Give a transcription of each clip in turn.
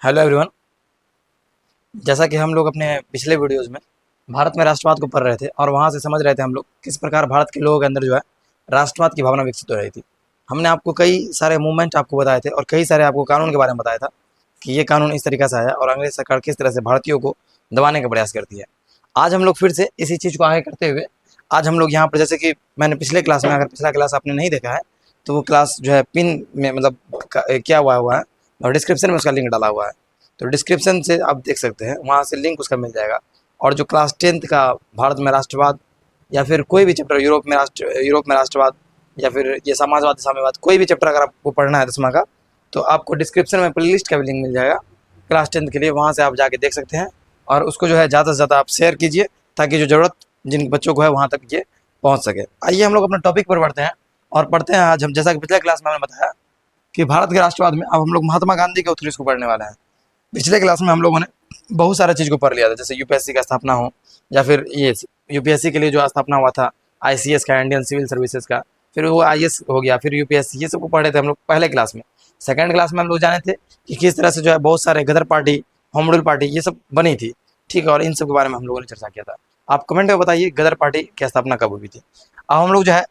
Hello everyone. जैसा कि हम लोग अपने पिछले वीडियोज़ में भारत में राष्ट्रवाद को पढ़ रहे थे और वहाँ से समझ रहे थे हम लोग किस प्रकार भारत के लोगों के अंदर जो है राष्ट्रवाद की भावना विकसित हो रही थी। हमने आपको कई सारे मूवमेंट आपको बताए थे और कई सारे आपको कानून के बारे में बताया था कि ये कानून इस तरीक़े से आया और अंग्रेज सरकार किस तरह से भारतीयों को दबाने का प्रयास करती है। आज हम लोग फिर से इसी चीज़ को आगे करते हुए आज हम लोग यहाँ पर, जैसे कि मैंने पिछले क्लास में, अगर पिछला क्लास आपने नहीं देखा है तो वो क्लास जो है पिन में मतलब क्या हुआ है और डिस्क्रिप्शन में उसका लिंक डाला हुआ है, तो डिस्क्रिप्शन से आप देख सकते हैं, वहाँ से लिंक उसका मिल जाएगा। और जो क्लास 10th का भारत में राष्ट्रवाद या फिर कोई भी चैप्टर यूरोप में राष्ट्रवाद या फिर ये समाजवाद साम्यवाद, कोई भी चैप्टर अगर आपको पढ़ना है 10वां का, तो आपको डिस्क्रिप्शन में प्लेलिस्ट का भी लिंक मिल जाएगा क्लास 10th के लिए, वहाँ से आप जाके देख सकते हैं। और उसको जो है ज़्यादा से ज़्यादा आप शेयर कीजिए ताकि जो ज़रूरत जिन बच्चों को है वहाँ तक ये पहुँच सके। आइए हम लोग अपने टॉपिक पर बढ़ते हैं और पढ़ते हैं। आज हम, जैसा कि पिछले क्लास में हमने बताया कि भारत के राष्ट्रवाद में अब हम लोग महात्मा गांधी के उत्कृष्ट को पढ़ने वाले हैं। पिछले क्लास में हम लोगों ने बहुत सारे चीज़ को पढ़ लिया था, जैसे यूपीएससी का स्थापना हो या फिर ये यूपीएससी के लिए जो स्थापना हुआ था आईसीएस का, इंडियन सिविल सर्विसेज का, फिर वो आईएएस हो गया, फिर यूपीएससी, ये सब को पढ़े थे हम लोग पहले क्लास में। सेकंड क्लास में हम लोग जाने थे कि किस तरह से जो है बहुत सारे गदर पार्टी, होम रूल पार्टी, ये सब बनी थी, ठीक है, और इन सब के बारे में हम लोगों ने चर्चा किया था। आप कमेंट में बताइए गदर पार्टी की स्थापना कब हुई थी। अब हम लोग जो है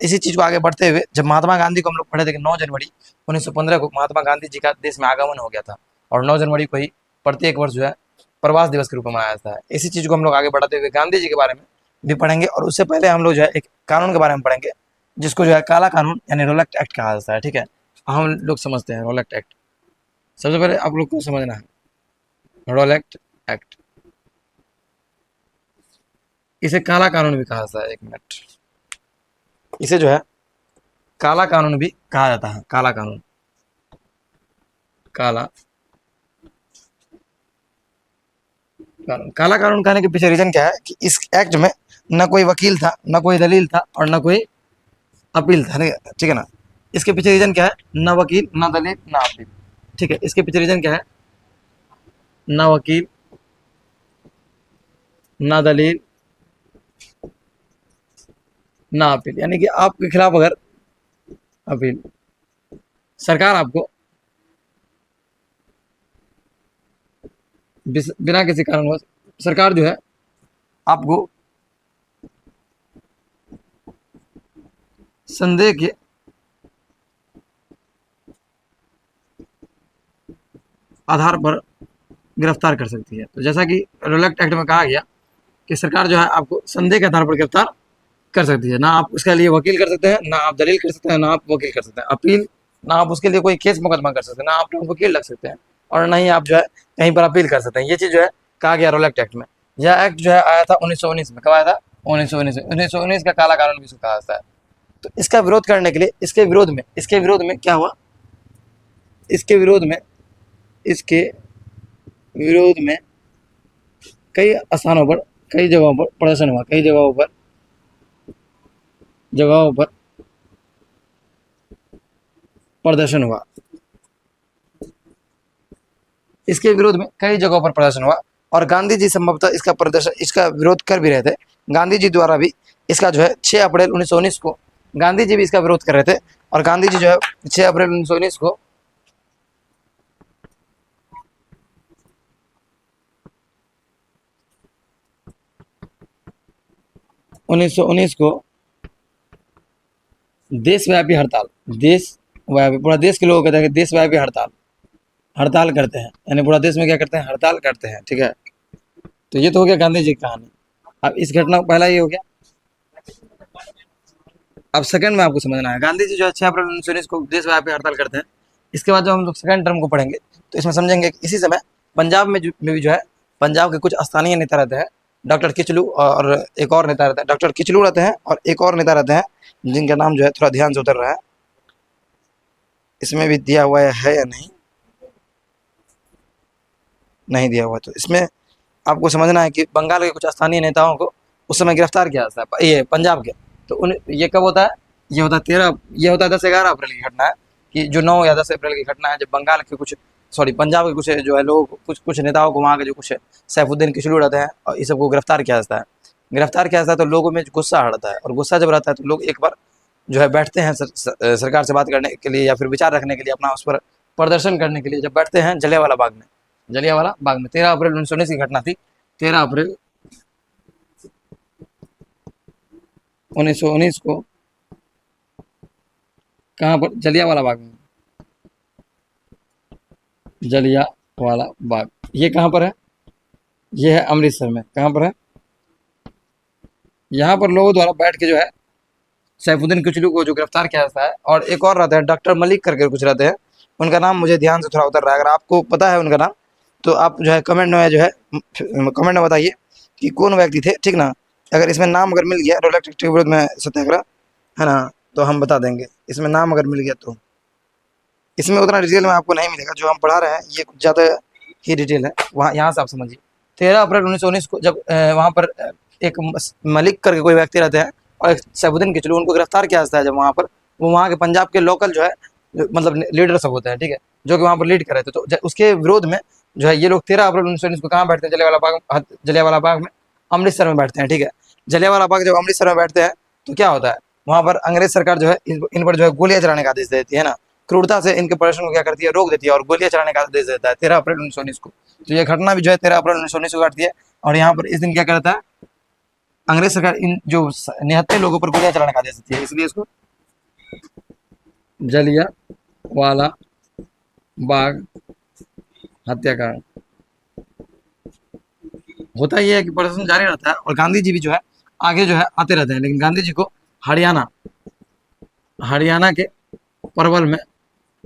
इसी चीज़ को आगे बढ़ते हुए, जब महात्मा गांधी को हम लोग पढ़े थे कि 9 जनवरी 1915 को महात्मा गांधी जी का देश में आगमन हो गया था और 9 जनवरी को ही प्रत्येक वर्ष जो है प्रवास दिवस के रूप में मनाया जाता है। इसी चीज़ को हम लोग आगे बढ़ाते हुए गांधी जी के बारे में भी पढ़ेंगे और उससे पहले हम लोग जो है एक कानून के बारे में पढ़ेंगे जिसको जो है काला कानून यानी रोलेक्ट एक्ट कहा जाता है, ठीक है। हम लोग समझते हैं रोलेक्ट एक्ट। सबसे पहले आप लोग को समझना है रोलेक्ट एक्ट, इसे काला कानून भी कहा जाता है। एक मिनट, इसे जो है काला कानून भी कहा जाता है। काला कानून, काला कानून, काला कानून कहने के पीछे रीजन क्या है कि इस एक्ट में न कोई वकील था, न कोई दलील था और न कोई अपील था, ठीक है ना। इसके पीछे रीजन क्या है, न वकील, न दलील, न अपील, ठीक है। इसके पीछे रीजन क्या है, न वकील, न दलील, न अपील, यानी कि आपके खिलाफ अगर अपील, सरकार आपको बिना किसी कारणवश, सरकार जो है आपको संदेह के आधार पर गिरफ्तार कर सकती है। तो जैसा कि रोलेक्ट एक्ट में कहा गया कि सरकार जो है आपको संदेह के आधार पर गिरफ्तार कर सकती है। ना आप उसके लिए वकील कर सकते हैं, ना आप दलील कर सकते हैं, ना आप वकील कर सकते हैं, अपील, ना आप उसके लिए कोई केस मुकदमा कर सकते हैं, ना आप वकील लग सकते हैं और ना ही आप जो है कहीं पर अपील कर सकते हैं। ये चीज़ जो है कहा गया रोलेक्ट एक्ट में। यह एक्ट जो है आया था 1919 में। कब आया था? 1919 का काला कानून भी इसको कहा जाता है। तो इसका विरोध करने के लिए, इसके विरोध में क्या हुआ, इसके विरोध में कई स्थानों पर, कई जगहों पर प्रदर्शन हुआ, कई जगहों पर प्रदर्शन हुआ। इसके विरोध में कई जगहों पर प्रदर्शन हुआ और गांधी जी संभवतः इसका विरोध कर भी रहे थे। गांधी जी द्वारा भी इसका जो है 6 अप्रैल 1919 को गांधी जी भी इसका विरोध कर रहे थे और गांधी जी जो है 6 अप्रैल 1919 को देशव्यापी हड़ताल, देशव्यापी, पूरा देश के लोग कहते हैं कि देशव्यापी हड़ताल करते हैं, यानी पूरा देश में क्या करते हैं, हड़ताल करते हैं, ठीक है। तो ये तो हो गया गांधी जी की कहानी। अब इस घटना पहला ये हो गया। अब सेकंड में आपको समझना है, गांधी जी जो है 6 अप्रैल 1919 को देशव्यापी हड़ताल करते हैं। इसके बाद जब हम लोग सेकंड टर्म को पढ़ेंगे तो इसमें समझेंगे कि इसी समय पंजाब में भी जो है पंजाब के कुछ स्थानीय नेता रहते हैं, डॉक्टर किचलू और एक और नेता रहता है, डॉक्टर किचलू रहते हैं और एक और नेता रहते हैं जिनका नाम जो है थोड़ा ध्यान से उतर रहा है, इसमें भी दिया हुआ है या नहीं, नहीं दिया हुआ। तो इसमें आपको समझना है कि बंगाल के कुछ स्थानीय नेताओं को उस समय गिरफ्तार किया जाता है, ये पंजाब के। तो उन ये कब होता है, ये होता है 10-11 अप्रैल की घटना है कि जो 9 या 10 अप्रैल की घटना है, जब बंगाल के कुछ, सॉरी, पंजाब के कुछ जो है लोग, कुछ नेताओं को, वहाँ के जो कुछ सैफुद्दीन किचलू रहते हैं और इस सबको गिरफ्तार किया जाता है। तो लोगों में गुस्सा हटता है और गुस्सा जब रहता है तो लोग एक बार जो है बैठते हैं सरकार से बात करने के लिए या फिर विचार रखने के लिए, अपना उस पर प्रदर्शन करने के लिए जब बैठते हैं जलियांवाला बाग में, जलियांवाला बाग में 13 अप्रैल 1919 की घटना थी। 13 अप्रैल 1919 को कहाँ पर? जलियांवाला बाग में। जलियांवाला बाग ये कहाँ पर है? ये है अमृतसर में। कहाँ पर है? यहाँ पर लोगों द्वारा बैठ के जो है सैफुद्दीन किचलू को जो गिरफ्तार किया जाता है, और एक और रहते हैं डॉक्टर मलिक करके कुछ रहते हैं, उनका नाम मुझे ध्यान से थोड़ा उतर रहा है, अगर आपको पता है उनका नाम तो आप जो है कमेंट में जो है कमेंट में बताइए कि कौन व्यक्ति थे, ठीक ना। अगर इसमें नाम अगर मिल गया रोलेक्ट एक्ट के विरोध में सत्याग्रह, है ना, तो हम बता देंगे इसमें नाम अगर मिल गया तो। इसमें उतना डिटेल में आपको नहीं मिलेगा, जो हम पढ़ा रहे हैं ये कुछ ज़्यादा ही डिटेल है, वहाँ यहाँ से आप समझिए। 13 अप्रैल 1919 को जब वहाँ पर एक मलिक करके कोई व्यक्ति रहते हैं और एक सैफुद्दीन किचलू, उनको गिरफ्तार किया जाता है जब वहाँ पर, वो वहाँ के पंजाब के लोकल जो है मतलब लीडर सब होते हैं, ठीक है, जो कि वहाँ पर लीड कर रहे थे, तो उसके विरोध में जो है ये लोग 13 अप्रैल 1919 को कहाँ बैठते हैं? जलियांवाला बाग में, अमृतसर में बैठते हैं, ठीक है। जलियांवाला बाग जब अमृतसर में बैठते हैं तो क्या होता है, वहाँ पर अंग्रेज सरकार जो है इन पर जो है गोलियां चलाने का आदेश देती है ना, क्रूरता से इनके प्रदर्शन को क्या करती है? रोक देती है और गोलियां चलाने का आदेश देता है 13 अप्रैल 1919 को। तो ये घटना भी जो है 13 अप्रैल 1919 को घटती है, और यहाँ पर इस दिन क्या करता है, अंग्रेज सरकार इन जो निहत्थे लोगों पर गोलियां चलाने का आदेश देती है, इसलिए इसको जलियांवाला बाग हत्याकांड। होता यह है कि प्रदर्शन जारी रहता है और गांधी जी भी जो है आगे जो है आते रहते हैं, लेकिन गांधी जी को हरियाणा हरियाणा के परवल में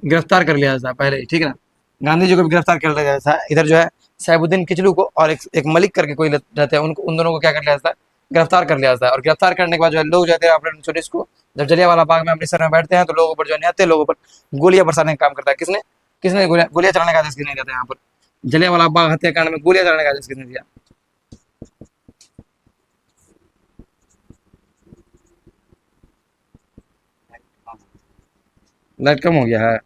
गिरफ्तार कर लिया जाता है पहले ही, ठीक है ना। गांधी जी को भी गिरफ्तार कर लिया जाता है। इधर जो है सैफुद्दीन किचलू को और एक मलिक करके कोई रहते हैं, उनको उन दोनों को क्या कर लिया जाता है? गिरफ्तार कर लिया जाता है। और गिरफ्तार करने के बाद जो है लोग जाते हैं अपने 1919 को जब जलियांवाला बाग में अमृतसर में बैठते हैं, तो लोगों पर जो निहत्थे लोगों पर गोलियां बरसाने का काम करता है। किसने किसने गोलियां चलाने का आदेश किसने दिया था? यहाँ पर जलियांवाला बाग हत्याकांड में गोलियां चलाने का आदेश किसने दिया? लाइट कम हो गया है।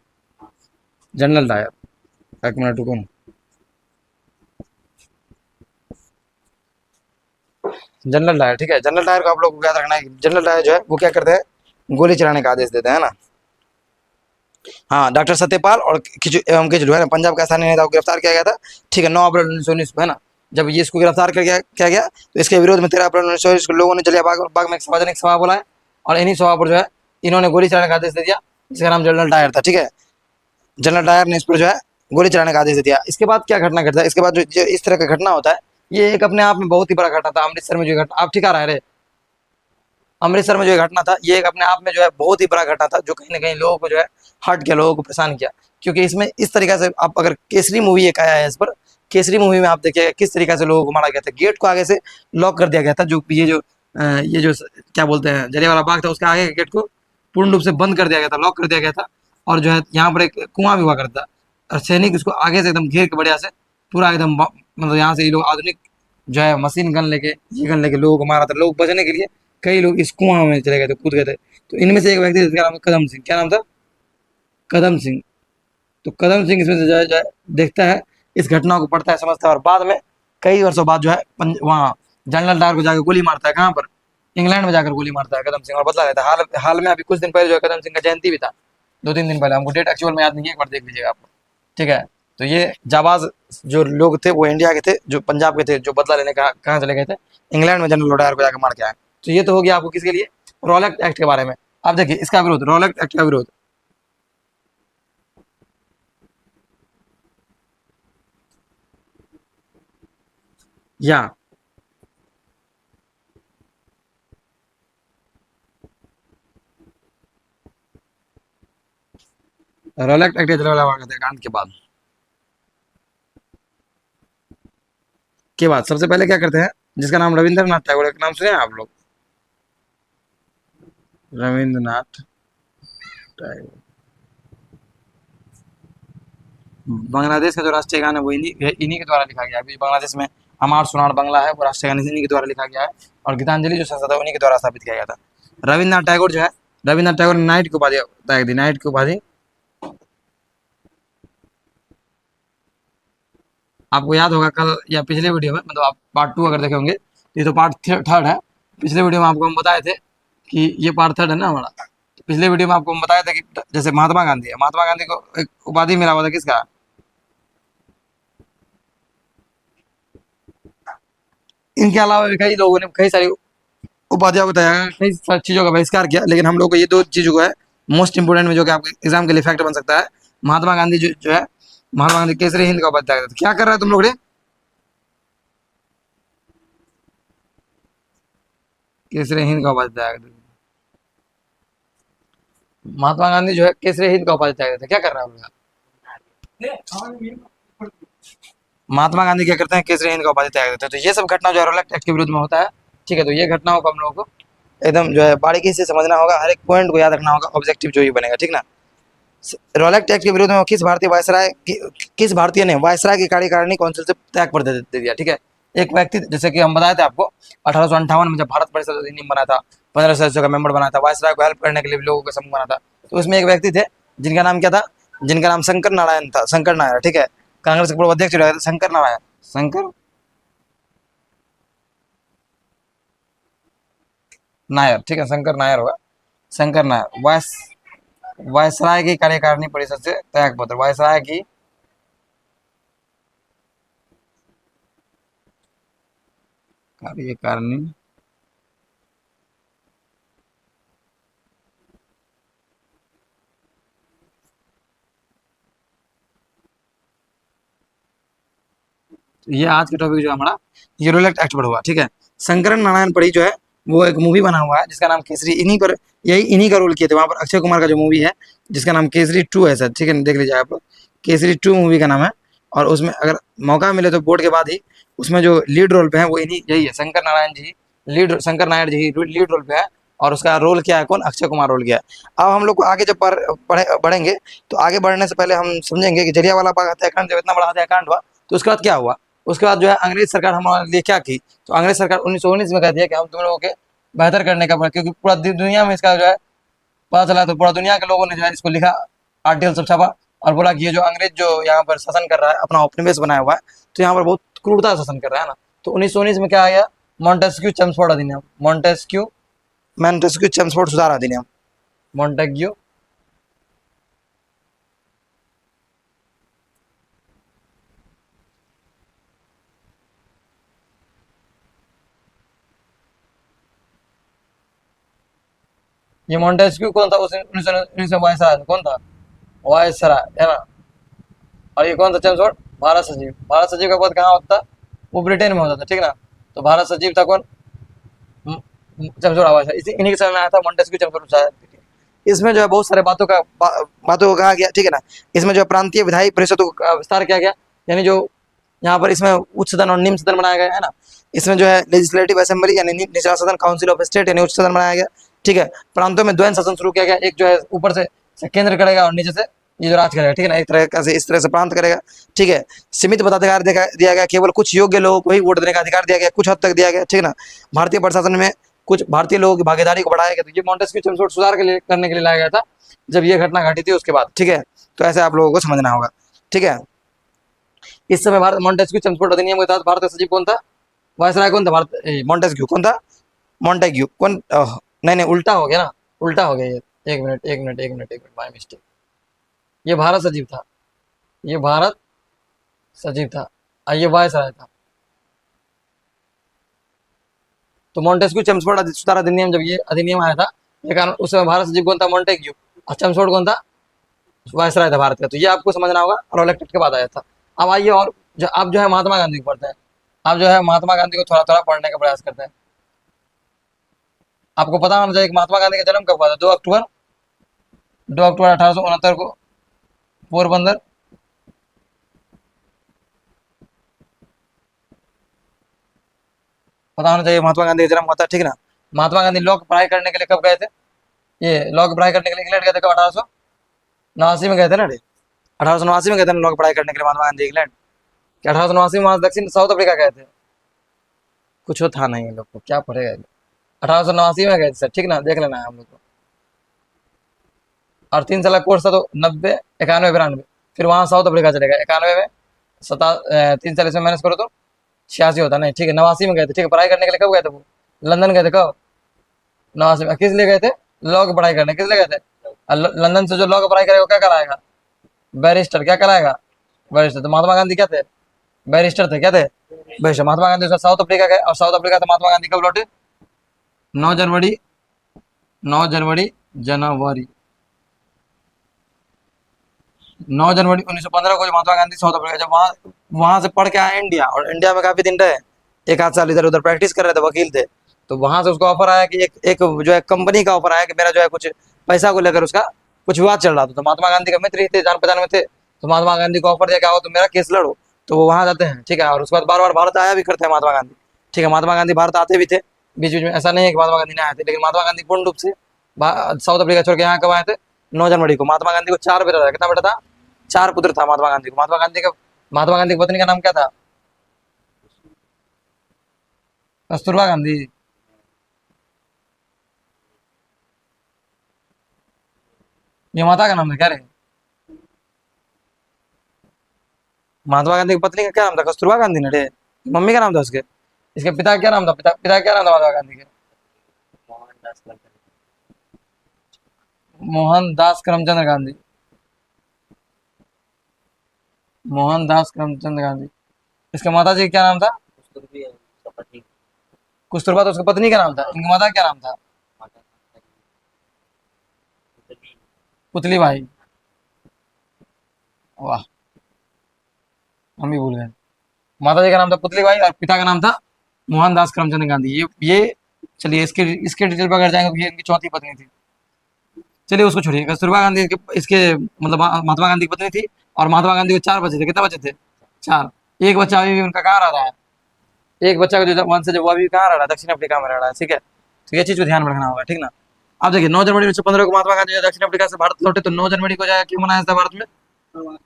जनरल डायर, एक मिनट रुको ना। जनरल डायर, ठीक है, जनरल डायर को आप लोग को याद रखना है। जनरल डायर जो है वो क्या करते हैं? गोली चलाने का आदेश देते हैं ना। हाँ, डॉक्टर सत्यपाल और एवं किचलू है ना, पंजाब के आसानी नेता को गिरफ्तार किया गया था, ठीक है, 9 अप्रैल 1919 को, है ना। जब ये इसको गिरफ्तार कर किया गया तो इसके विरोध में 13 अप्रैल 1919 को लोगों ने जलियांवाला बाग में एक सार्वजनिक सभा बुलाया, और इन्हीं सभा पर जो है इन्होंने गोली चलाने का आदेश दे दिया, जिसका नाम जनरल डायर था, ठीक है। जनरल डायर ने इस पर जो है गोली चलाने का आदेश दे दिया। इसके बाद क्या घटना घटता है? इसके बाद जो इस तरह का घटना होता है, ये एक अपने आप में बहुत ही बड़ा घटना था। अमृतसर में जो घटना, आप ठीक आ रहे, अमृतसर में जो घटना था ये एक अपने आप में जो है बहुत ही बड़ा घटना था, जो कहीं ना कहीं लोगों को जो है हट गया, लोगों को परेशान किया। क्योंकि इसमें इस तरीके से आप अगर केसरी मूवी एक आया है इस पर, केसरी मूवी में आप देखिए किस तरीके से लोगों को मारा गया था। गेट को आगे से लॉक कर दिया गया था, जो ये जो क्या बोलते हैं जलियांवाला बाग था, उसके आगे के गेट को पूर्ण रूप से बंद कर दिया गया था, लॉक कर दिया गया था। और जो है यहाँ पर एक कुआं भी हुआ करता, और सैनिक उसको आगे से एकदम घेर के बढ़िया से पूरा एकदम मतलब यहाँ से ये लोग आधुनिक जो है मशीन गन लेके, ये गन लेके लोगों को मारा था। लोग बचने के लिए कई लोग इस कुआं में चले गए थे, कूद गए थे। तो इनमें से एक व्यक्ति जिसका नाम है कदम सिंह। क्या नाम था? कदम सिंह। तो कदम सिंह इसमें से जो है देखता है, इस घटना को पढ़ता है, समझता है, और बाद में कई वर्षों बाद जो है वहाँ जनरल डायर को जाकर गोली मारता है। कहाँ पर? इंग्लैंड में जाकर गोली मारता है कदम सिंह, और बदला लेता है। हाल में अभी कुछ दिन पहले जो है कदम सिंह का जयंती भी था, 2-3 दिन पहले। हमको डेट एक्चुअल में याद नहीं है, एक बार देख लीजिएगा आप लोग, ठीक है। तो ये जाबाज जो लोग थे वो इंडिया के थे, जो पंजाब के थे, जो बदला लेने का कहाँ चले गए थे? इंग्लैंड में जनरल डायर को जाकर मार के आए। तो ये तो हो गया आपको किसके लिए? रॉलेट एक्ट के बारे में। अब देखिए इसका विरोध, रॉलेट एक्ट का विरोध, या रॉलेट एक्ट कांड के बाद सबसे पहले क्या करते हैं, जिसका नाम रविंद्रनाथ टैगोर, का नाम सुने हैं आप लोग? रविंद्रनाथ टैगोर। बांग्लादेश का जो राष्ट्रीय गान है वो इन्हीं इन्हीं के द्वारा लिखा गया है। अभी बांग्लादेश में हमार सोनार बांग्ला है, वो राष्ट्रीय गान इन्हीं के द्वारा लिखा गया है। और गीतांजलि जो संसद है उन्हीं के द्वारा स्थापित किया गया था। रविन्द्रनाथ टैगोर जो है, रविन्द्रनाथ टैगोर ने नाइट की उपाधि त्याग दी। नाइट की उपाधि आपको याद होगा कल या पिछले वीडियो में, मतलब आप पार्ट 2 अगर देखे होंगे तो ये तो पार्ट 3 है। पिछले वीडियो में आपको हम बताए थे कि ये पार्ट 3 है ना हमारा। पिछले वीडियो में आपको हम बताया था कि जैसे महात्मा गांधी है, महात्मा गांधी को एक उपाधि मिला हुआ था किसका? इनके अलावा भी कई लोगों ने कई सारी उपाधियों को बताया, कई सारी चीज़ों का बहिष्कार किया, लेकिन हम लोग को ये दो चीज़ों को है मोस्ट इंपोर्टेंट में, जो कि आपके एग्जाम के लिए फैक्टर बन सकता है। महात्मा गांधी जो है, महात्मा गांधी केसरी हिंद का उपाधि त्याग देते। क्या कर रहा है तुम लोग रे? केसरी हिंद का उपाधि त्याग देते। महात्मा गांधी जो है केसरी हिंद का उपाधि त्याग देते, क्या कर रहा है महात्मा गांधी? क्या करते हैं? केसरी हिंद का उपाधि त्याग देते हैं। तो ये सब घटना जो है रोलेक्ट एक्ट के विरुद्ध में होता है, ठीक है। तो ये घटनाओं को हम लोगों को एकदम जो है बारीकी से समझना होगा, हर एक पॉइंट को याद रखना होगा, ऑब्जेक्टिव जो ही बनेगा, ठीक ना। रोलेक्ट एक्ट के विरोध में वो किस भारतीय वायसराय किस भारतीय ने वायसराय की कार्यकारिणी काउंसिल से त्याग पर दे दिया, ठीक है। एक व्यक्ति, जैसे कि हम बताए थे आपको, 1858 में जब भारत परिषद अधिनियम बना था, 15 सदस्यों का मेंबर बना था, वायसराय को हेल्प करने के लिए लोगों का समूह बना था। तो उसमें एक व्यक्ति थे जिनका नाम क्या था? जिनका नाम शंकर नारायण था, शंकर नारायण, ठीक है। कांग्रेस के पूर्व अध्यक्ष रहे थे शंकर नारायण, शंकर नायर, ठीक है, शंकर नायर होगा, शंकर नायर। वायसराय की कार्यकारिणी परिषद से त्याग पत्र, वायसराय की कार्यकारिणी ये आज का टॉपिक जो है हमारा ये रोलेक्ट एक्ट पर हुआ, ठीक है। शंकरन नारायण पढ़ी जो है वो एक मूवी बना हुआ है जिसका नाम केसरी, इन्हीं का रोल किए थे वहाँ पर। अक्षय कुमार का जो मूवी है जिसका नाम केसरी 2 है सर, ठीक है, देख लीजिए आप, केसरी 2 मूवी का नाम है। और उसमें अगर मौका मिले तो बोर्ड के बाद ही उसमें जो लीड रोल पे है वो इन्हीं यही है, शंकर नारायण जी लीड, शंकर नायर जी लीड रोल पे है। और उसका रोल किया है कौन? अक्षय कुमार रोल किया है। अब हम लोग को आगे जब बढ़ेंगे तो आगे बढ़ने से पहले हम समझेंगे कि जलियांवाला बाग हत्याकांड जब इतना बड़ा हत्याकांड हुआ तो उसके बाद क्या हुआ। उसके बाद जो है अंग्रेज सरकार हमारे लिए क्या की? तो अंग्रेज सरकार 1919 में कहती है कि हम तुम लोगों के बेहतर करने का, क्योंकि पूरा दुनिया में इसका जो है पता चला, तो पूरा दुनिया के लोगों ने जो है इसको लिखा, आर्टिकल सब छपा, और बोला कि ये जो अंग्रेज जो यहाँ पर शासन कर रहा है, अपना उपनिवेश बनाया हुआ है, तो यहाँ पर बहुत क्रूरता से शासन कर रहा है ना। तो 1919 में क्या आ गया? मॉन्टेस्क्यू चेम्सफोर्ड अधिनियम, मॉन्टेस्क्यू चेम्सफोर्ड सुधार अधिनियम, मॉन्टेग्यू ये मॉन्टेस्क्यू कौन था? उस 1919 में वायसराय कौन था? वायसराय है ना। और ये कौन सा चेम्सफोर्ड? भारत सचिव। भारत सचिव का पद कहाँ होता था? वो ब्रिटेन में होता था, ठीक ना। तो भारत सचिव था कौन? चमचोर आवाज है, इसी इन्हीं के समय में आया था मॉन्टेस्क्यू चमचोर। इसमें जो है बहुत सारे बातों को कहा गया, ठीक है ना। इसमें जो प्रांतीय विधायी परिषदों का विस्तार किया गया, यानी जो यहाँ पर इसमें उच्च सदन और निम्न सदन बनाया गया है ना। इसमें जो है लेजिस्लेटिव असेंबली यानी निचला सदन, काउंसिल ऑफ स्टेट यानी उच्च सदन बनाया गया, ठीक है। प्रांतों में द्वैन शासन शुरू किया गया, एक जो है ऊपर से केंद्र करेगा और नीचे से ये जो राज करेगा, ठीक है ना, एक तरह से इस तरह से प्रांत करेगा, ठीक है। सीमित मताधिकार दिया गया, केवल कुछ योग्य लोगों को ही वोट देने का अधिकार दिया गया, कुछ हद तक दिया गया, ठीक है ना। भारतीय प्रशासन में कुछ भारतीय लोगों की भागीदारी को बढ़ाया गया। तो ये मॉन्टेस्क्यू चेम्सफोर्ड सुधार के लिए करने के लिए लाया गया था जब ये घटना घटी थी उसके बाद, ठीक है। तो ऐसे आप लोगों को समझना होगा, ठीक है। इस समय भारत मॉन्टेस्क्यू चेम्सफोर्ड अधिनियम के तहत भारत का सचिव कौन था? वायसराय कौन था? भारत मॉन्टेस्क्यू कौन था? मॉन्टेग्यू कौन? नहीं नहीं, उल्टा हो गया ना, उल्टा हो गया ये। एक मिनट बाय मिस्टेक। ये भारत सचिव था, ये भारत सचिव था और ये वायसराय था। तो मॉन्टेस्क्यू चेम्सफोर्ड सुधार अधिनियम, जब ये अधिनियम आया था ये कानून, उस समय भारत सचिव कौन था? मॉन्टेग्यू। और चेम्सफोर्ड कौन था? वायसराय था भारत का। तो ये आपको समझना होगा, और इलेक्टेड के बाद आया था। अब आइए, और जो आप जो है महात्मा गांधी को पढ़ते हैं, आप जो है महात्मा गांधी को थोड़ा थोड़ा पढ़ने का प्रयास करते हैं। आपको पता होना चाहिए कि महात्मा गांधी का जन्म कब हुआ था? 2 अक्टूबर 1869 को पोरबंदर। पता होना चाहिए महात्मा गांधी का जन्म हुआ था, ठीक है ना। महात्मा गांधी लॉ की पढ़ाई करने के लिए कब गए थे? ये लॉ की पढ़ाई करने के लिए इंग्लैंड गए थे कब? 1889 में गए थे ना रे। 1889 में गए थे ना लॉ की पढ़ाई करने के लिए महात्मा गांधी इंग्लैंड। क्या 1889 में वहां दक्षिण साउथ अफ्रीका गए थे? कुछ था नहीं, इन लोग को क्या पढ़ेगा। 1889 में गए थे सर, ठीक ना, देख लेना है हम लोग को। और 3 साल का कोर्स था, तो 90, 91, 92, फिर वहाँ साउथ अफ्रीका चलेगा 91 में, 3 साल इसमें मैनेज करो तो 86 होता नहीं, ठीक है। 89 में गए थे, ठीक है, पढ़ाई करने के लिए कब गए थे वो? लंदन गए थे कब? 89 में। किस लिए गए थे? लॉ की पढ़ाई करने किस लिए गए थे? लंदन से जो लॉ की पढ़ाई करेगा वो क्या कराएगा? बैरिस्टर। क्या कराएगा? बैरिस्टर। तो महात्मा गांधी क्या थे? बैरिस्टर थे। क्या थे? Barrister. Mahatma Gandhi south Africa गए, और साउथ अफ्रीका से महात्मा गांधी कब लौटे? 9 जनवरी, 9 जनवरी 9 जनवरी 1915 को जो महात्मा गांधी साउथ अफ्रीका, जब वहाँ वहाँ से पढ़ के आए इंडिया, और इंडिया में काफी दिन रहे, एक आध साल इधर उधर प्रैक्टिस कर रहे थे, वकील थे। तो वहां से उसको ऑफर आया कि एक जो है कंपनी का ऑफर आया कि मेरा जो है कुछ पैसा को लेकर उसका कुछ विवाद चल रहा था। तो महात्मा गांधी का मित्र ही थे, जान पहचान में थे। तो महात्मा गांधी को ऑफर दिया, क्या हो तो मेरा केस लड़ो। तो वो वहां जाते हैं, ठीक है। और उसके बाद बार बार भारत आया भी करते हैं महात्मा गांधी, ठीक है। महात्मा गांधी भारत आते भी थे बीच बीच में, ऐसा नहीं है कि महात्मा गांधी नहीं आए थे, लेकिन महात्मा गांधी पूर्ण रूप से साउथ अफ्रीका छोड़ के यहाँ कब आए थे? 9 जनवरी को। महात्मा गांधी को 4 बेटा था। कितना बेटा था? 4 पुत्र था महात्मा गांधी को। महात्मा गांधी की पत्नी का नाम क्या था? कस्तूरबा गांधी। ये माता का नाम था क्या रे? महात्मा गांधी की पत्नी का क्या नाम था? कस्तूरबा गांधी ने रे। मम्मी का नाम था उसके? इसके पिता का क्या नाम था? पिता का क्या नाम था महात्मा गांधी के? मोहनदास करमचंद गांधी। मोहनदास करमचंद गांधी। इसके माता जी का क्या नाम था? कस्तूरबा तो उसकी पत्नी का नाम था। इनकी माता का क्या नाम था? पुतली बाई। वाह, हम भी भूल गए। माता जी का नाम था पुतली बाई, और पिता का नाम था मोहनदास करमचंद गांधी। ये चलिए, इसके इसके डिटेल पर अगर जाएंगे तो ये इनकी चौथी पत्नी थी। चलिए उसको छोड़िए। कस्तूरबा गांधी इसके मतलब महात्मा गांधी की पत्नी थी, और महात्मा गांधी को 4 बच्चे थे। कितना बच्चे थे? 4। एक बच्चा अभी भी उनका कहाँ रह रहा है? एक बच्चा का जो वंश है, जो वो अभी कहाँ रह रहा है? दक्षिण अफ्रीका में रह रहा है, ठीक है। तो ये चीज को ध्यान में रखना होगा, ठीक ना। अब देखिए, 9 जनवरी 1915 को महात्मा गांधी जो दक्षिण अफ्रीका से भारत लौटे, तो 9 जनवरी को जाकर क्यों मनाया था भारत में?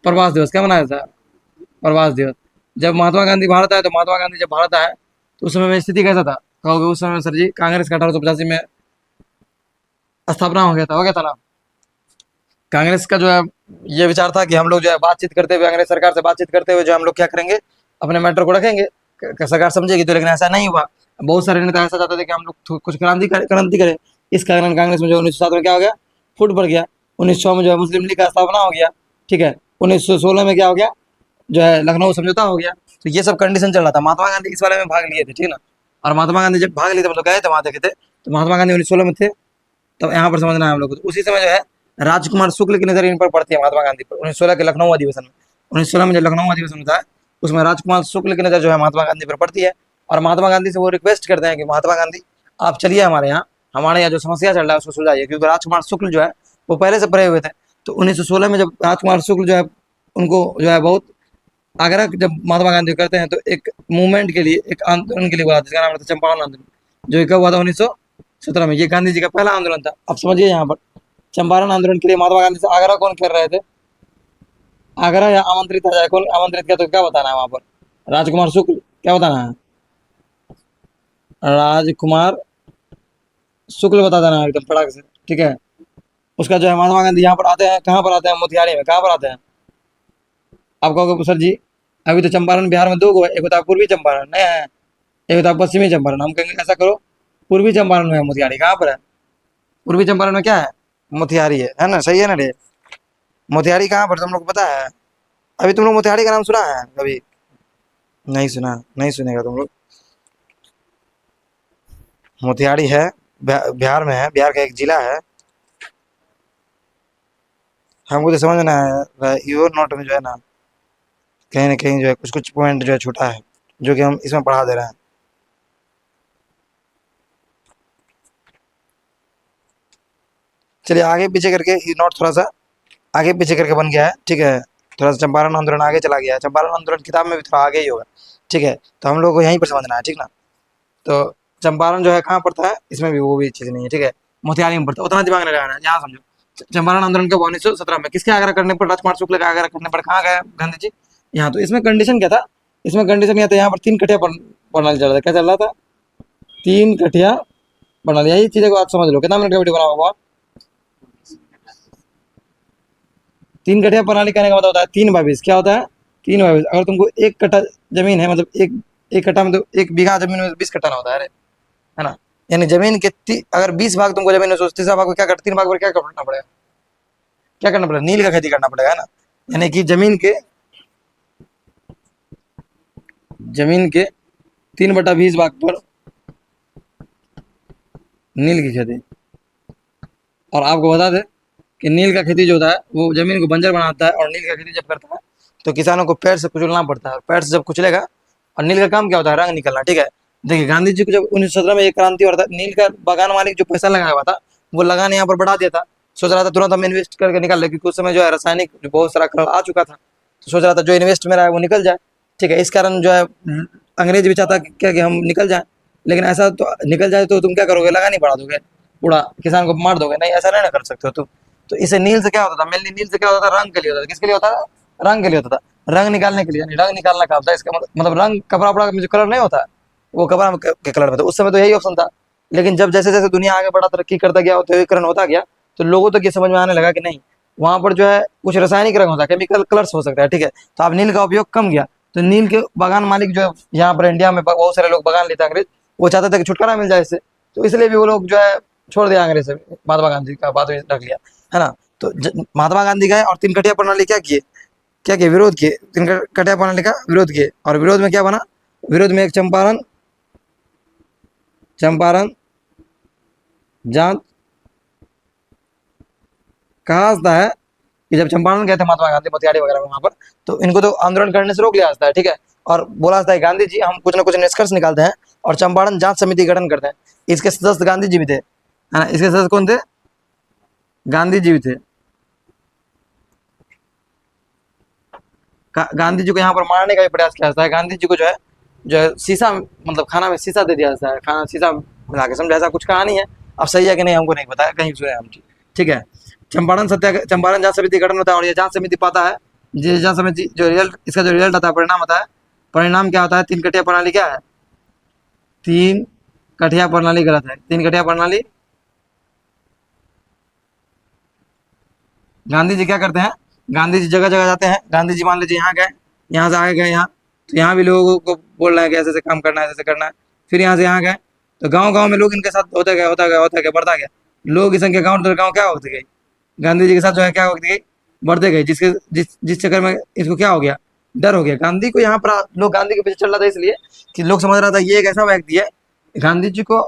प्रवास दिवस। क्या मनाया था? प्रवास दिवस। जब महात्मा गांधी भारत आए, तो महात्मा गांधी जब भारत आए तो उस समय में स्थिति कैसा था? कहोगे उस समय में सर जी, कांग्रेस का 1885 में स्थापना हो गया था ना। कांग्रेस का जो है ये विचार था कि हम लोग जो है बातचीत करते हुए, अंग्रेज सरकार से बातचीत करते हुए जो हम लोग क्या करेंगे, अपने मैटर को रखेंगे, सरकार समझेगी। तो लेकिन ऐसा नहीं हुआ। बहुत सारे नेता ऐसा चाहते थे कि हम लोग कुछ क्रांति करें। इस कारण कांग्रेस में जो 1907 में क्या हो गया? फूट पड़ गया। 1906 में जो है मुस्लिम लीग का स्थापना हो गया, ठीक है। 1916 में क्या हो गया? जो है लखनऊ समझौता हो गया। तो ये सब कंडीशन चल रहा था। महात्मा गांधी इस वाले में भाग लिए थे, ठीक ना। और महात्मा गांधी जब भाग लिए थे, मतलब गए थे वहां देखे थे, तो महात्मा गांधी 1916 में थे। तब यहाँ पर समझना है हम लोग को। तो उसी समय जो है राजकुमार शुक्ल की नजर इन पर पड़ती है महात्मा गांधी पर, 1916 के लखनऊ अधिवेशन में। 1916 में जो लखनऊ अधिवेशन होता है, उसमें राजकुमार शुक्ल की नजर जो है महात्मा गांधी पर पड़ती है। और महात्मा गांधी से वो रिक्वेस्ट करते हैं कि महात्मा गांधी आप चलिए हमारे यहाँ जो समस्या चल रहा है उसको सुलझाइए, क्योंकि राजकुमार शुक्ल जो है वो पहले से पढ़े हुए थे। तो 1916 में जब राजकुमार शुक्ल जो है उनको जो है बहुत आग्रह जब महात्मा गांधी करते हैं, तो एक मूवमेंट के लिए, एक आंदोलन के लिए हुआ, जिसका नाम था चंपारण आंदोलन, जो कब हुआ था? 1917 में। ये गांधी जी का पहला आंदोलन था। अब समझिए, यहाँ पर चंपारण आंदोलन के लिए महात्मा गांधी से आग्रह कौन कर रहे थे? आग्रह या आमंत्रित है? कौन आमंत्रित किया? तो क्या बताना है वहां पर? राजकुमार शुक्ल। क्या बताना है? राजकुमार शुक्ल बता देना है एकदम फटाक से, ठीक है। उसका जो है महात्मा गांधी यहाँ पर आते हैं, कहाँ पर आते हैं? मोतिहारी में। कहाँ पर आते हैं? आप कहोगे सर जी, अभी तो चंपारण बिहार में दो गो है, एक होता है पूर्वी चंपारण, नहीं है, एक होता है पश्चिमी चंपारण। हम कहेंगे ऐसा करो, पूर्वी चंपारण में है मोतिहारी। कहाँ पर है? पूर्वी चंपारण में क्या है? मोतिहारी है ना? सही है ना रे? मोतिहारी कहाँ पर तुम लोग को पता है? अभी तुम लोग मोतिहारी का नाम सुना है कभी? नहीं सुना, नहीं सुनेगा तुम लोग। मोतिहारी है, बिहार में है, बिहार का एक जिला है। हमको तो समझना है, योर नोट में जो है ना, कहीं ना कहीं जो है कुछ कुछ पॉइंट जो है छूटा है, जो कि हम इसमें पढ़ा दे रहे हैं। चलिए आगे पीछे करके ये नोट थोड़ा सा आगे पीछे करके बन गया है, ठीक है। थोड़ा सा चंपारण आंदोलन आगे चला गया है। चंपारण आंदोलन किताब में भी थोड़ा आगे ही होगा, ठीक है। तो हम लोग को यहीं पर समझना है, ठीक ना। तो चंपारण जो है कहाँ पड़ता है, इसमें भी वो भी चीज़ नहीं है, ठीक है। मोतिहारी में पड़ता है, उतना दिमाग नहीं लगाना है। यहाँ समझो, चंपारण आंदोलन कब? 1917 में। किसके आग्रह करने पर? राजकुमार शुक्ल का आग्रह करने पर कहाँ गए गांधी जी? यहाँ। तो इसमें कंडीशन क्या था? इसमें कंडीशन क्या था? यहाँ पर 3 कठिया प्रणाली चल रहा था। क्या चल रहा था? 3 कठिया प्रणाली। यही चीज़ें को आप समझ लो। कितना मिनट का वीडियो बना हुआ? 3 कठिया प्रणाली कहने का मतलब होता है 3/20। क्या होता है? 3/20। अगर तुमको 1 कट्ठा जमीन है, मतलब एक एक कट्ठा में, तो 1 बीघा जमीन में 20 कट्ठा ना होता है, अरे, है ना। यानी जमीन के अगर 20 भाग तुमको जमीन में, सोच 30 भाग को क्या कर, 3 भाग पर क्या करना पड़ेगा, क्या करना पड़ेगा, नील का खेती करना पड़ेगा, है ना। यानी कि जमीन के 3/20 भाग पर नील की खेती। और आपको बता दें कि नील का खेती जो होता है वो जमीन को बंजर बनाता है, और नील का खेती जब करता है तो किसानों को पैर से कुचलना पड़ता है, और पैर से जब कुचलेगा, और नील का काम क्या होता है, रंग निकलना, ठीक है। देखिए गांधी जी को जब 1917 में एक क्रांति हो रहा था, नील का बागान मालिक जो पैसा लगाया हुआ था वो लगाने यहाँ पर बढ़ा दिया था, सोच रहा था तुरंत हम इन्वेस्ट करके निकाल ले, क्योंकि उस समय जो है रासायनिक जो बहुत सारा आ चुका था, तो सोच रहा था जो इन्वेस्ट मेरा है वो निकल जाए, ठीक है। इस कारण जो है अंग्रेज भी चाहता क्या कि हम निकल जाए, लेकिन ऐसा तो निकल जाए तो तुम क्या करोगे, लगा नहीं बढ़ा दोगे, पूरा किसान को मार दोगे, नहीं ऐसा नहीं ना कर सकते हो तुम। तो इसे नील से क्या होता था, मेनली नील से क्या होता था, रंग के लिए होता था, किसके लिए होता था, रंग के लिए होता था, रंग निकालने के लिए, यानी रंग निकालना का होता है, इसका मतलब रंग कपड़ा वपड़ा में जो कलर नहीं होता वो कपड़ा के कलर में था, उस समय तो यही ऑप्शन था। लेकिन जब जैसे जैसे दुनिया आगे बढ़ा, तरक्की करता गया, औद्योगिकरण होता गया, तो लोगों तक ये समझ में आने लगा कि नहीं, वहां पर जो है कुछ रासायनिक रंग होता है, केमिकल कलर्स हो सकता है, ठीक है। तो अब नील का उपयोग कम गया, तो नील के बागान मालिक जो है यहाँ पर इंडिया में बहुत सारे लोग बागान लेते हैं, अंग्रेज वो चाहते थे कि छुटकारा मिल जाए इससे, तो इसलिए भी वो लोग जो है छोड़ दिया अंग्रेज से, महात्मा गांधी का बात रख लिया, है ना। तो महात्मा गांधी गए और तीन कटिया प्रणाली क्या किए, क्या किए, विरोध किए, तीन कटिया प्रणाली का विरोध किए, और विरोध में क्या बना, विरोध में एक चंपारण चंपारण जांच, कहा जाता है कि जब चंपारण गए थे महात्मा गांधी मोतिहारी वगैरह वहां पर, तो इनको तो आंदोलन करने से रोक लिया जाता है, ठीक है। और बोला जाता है गांधी जी हम कुछ ना कुछ निष्कर्ष निकालते हैं और चंपारण जांच समिति गठन करते हैं। इसके सदस्य गांधी जी भी थे, है ना। इसके सदस्य कौन थे, गांधी जी भी थे। गांधी जी को यहाँ पर मारने का भी प्रयास किया जाता है, गांधी जी को जो है शीशा, मतलब खाना में शीशा दे दिया जाता है, खाना शीशा मिला के, समझा, ऐसा कुछ कहानी है, अब सही है कि नहीं हमको नहीं पता है, कहीं सुने हम, ठीक है। चंपारण सत्याग्रह, चंपारण जांच समिति गठन होता है, और ये जांच समिति पाता है, ये जांच समिति जो रिजल्ट, इसका जो रिजल्ट आता है, परिणाम होता है, परिणाम क्या होता है, तीन कटिया प्रणाली क्या है, तीन कटिया प्रणाली गलत है, तीन कटिया प्रणाली, गांधी जी क्या करते हैं, गांधी जी जगह जगह जाते हैं, गांधी जी मान लीजिए यहाँ गए, यहाँ से आगे गए यहाँ, तो यहाँ भी लोगों को बोल रहे हैं कि ऐसे ऐसे काम करना है, ऐसे ऐसे करना है। फिर यहाँ से यहाँ गए, तो गांव गांव में लोग इनके साथ होता गया, होता गया, होता गया, बढ़ता गया, लोग की संख्या गाँव दर गाँव क्या होती गई, गांधी जी के साथ जो है क्या होती गई, बढ़ते गए, जिसके जिस चक्कर में इसको क्या हो गया, डर हो गया। गांधी को यहाँ पर लोग गांधी के पीछे चल रहा था, इसलिए कि लोग समझ रहा था ये एक ऐसा व्यक्ति है, गांधी जी को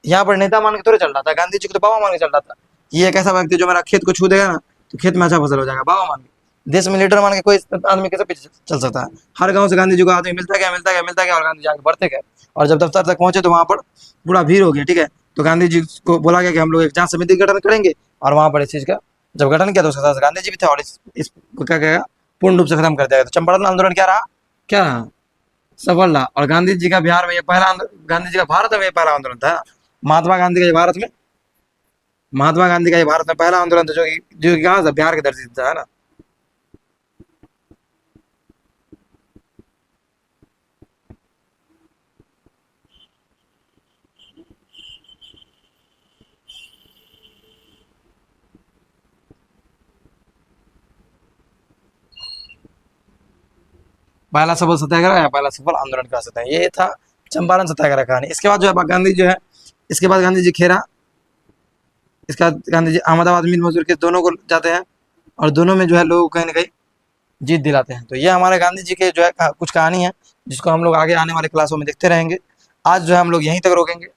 यहाँ पर नेता मान के थोड़े चल रहा था, गांधी जी को तो बाबा मान के चल रहा था, ये एक ऐसा व्यक्ति जो मेरा खेत को छू देगा ना तो खेत में अच्छा फसल हो जाएगा, बाबा मान के, देश में लीडर मान के कोई आदमी कैसे पीछे चल सकता है। हर गांव से गांधी जी को आदमी मिलता गया, मिलता गया, मिलता गया, और गांधी जी आगे बढ़ते गए, और जब दफ्तर तक पहुंचे तो वहां पर पूरा भीड़ हो गया, ठीक है। तो गांधी जी को बोला गया कि हम लोग एक जांच समिति गठन करेंगे, और वहां पर इस चीज का जब गठन किया तो उसके साथ गांधी जी भी थे, और इसको क्या कहेगा, पूर्ण रूप से खत्म कर दिया गया। तो चंपारण आंदोलन क्या रहा, क्या रहा, सफल रहा, और गांधी जी का बिहार में ये पहला गांधी जी का भारत में ये पहला आंदोलन था, महात्मा गांधी का ये भारत में, महात्मा गांधी का ये भारत में पहला आंदोलन था, जो कि कहाँ था, बिहार के धरती से था, है ना। पहला सफल सत्याग्रह या पहला सफल आंदोलन कह सकते हैं, ये था चंपारण सत्याग्रह कहानी। इसके बाद जो है गांधी जो है, इसके बाद गांधी जी खेरा, इसके बाद गांधी जी अहमदाबाद मिल मजदूर के दोनों को जाते हैं, और दोनों में जो है लोगों को कहीं ना कहीं जीत दिलाते हैं। तो ये हमारे गांधी जी के जो है कुछ कहानी है, जिसको हम लोग आगे आने वाले क्लासों में देखते रहेंगे। आज जो है हम लोग यहीं तक रोकेंगे,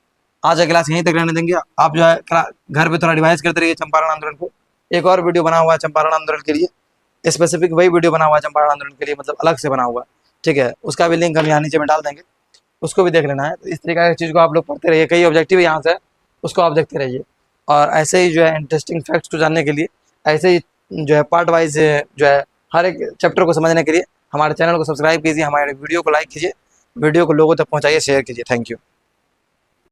आज का क्लास यहीं तक रहने देंगे। आप जो है घर पे थोड़ा रिवाइज करते रहिए चंपारण आंदोलन को। एक और वीडियो बना हुआ है चंपारण आंदोलन के लिए, स्पेसिफिक वही वीडियो बना हुआ है चंपारण आंदोलन के लिए, मतलब अलग से बना हुआ है, ठीक है। उसका भी लिंक हम यहाँ नीचे में डाल देंगे, उसको भी देख लेना है। तो इस तरीके की चीज़ को आप लोग पढ़ते रहिए, कई ऑब्जेक्टिव यहाँ से है, उसको आप देखते रहिए। और ऐसे ही जो है इंटरेस्टिंग फैक्ट्स को जानने के लिए, ऐसे ही जो है पार्ट वाइज जो है हर एक चैप्टर को समझने के लिए हमारे चैनल को सब्सक्राइब कीजिए, हमारे वीडियो को लाइक कीजिए, वीडियो को लोगों तक पहुँचाइए, शेयर कीजिए। Thank you.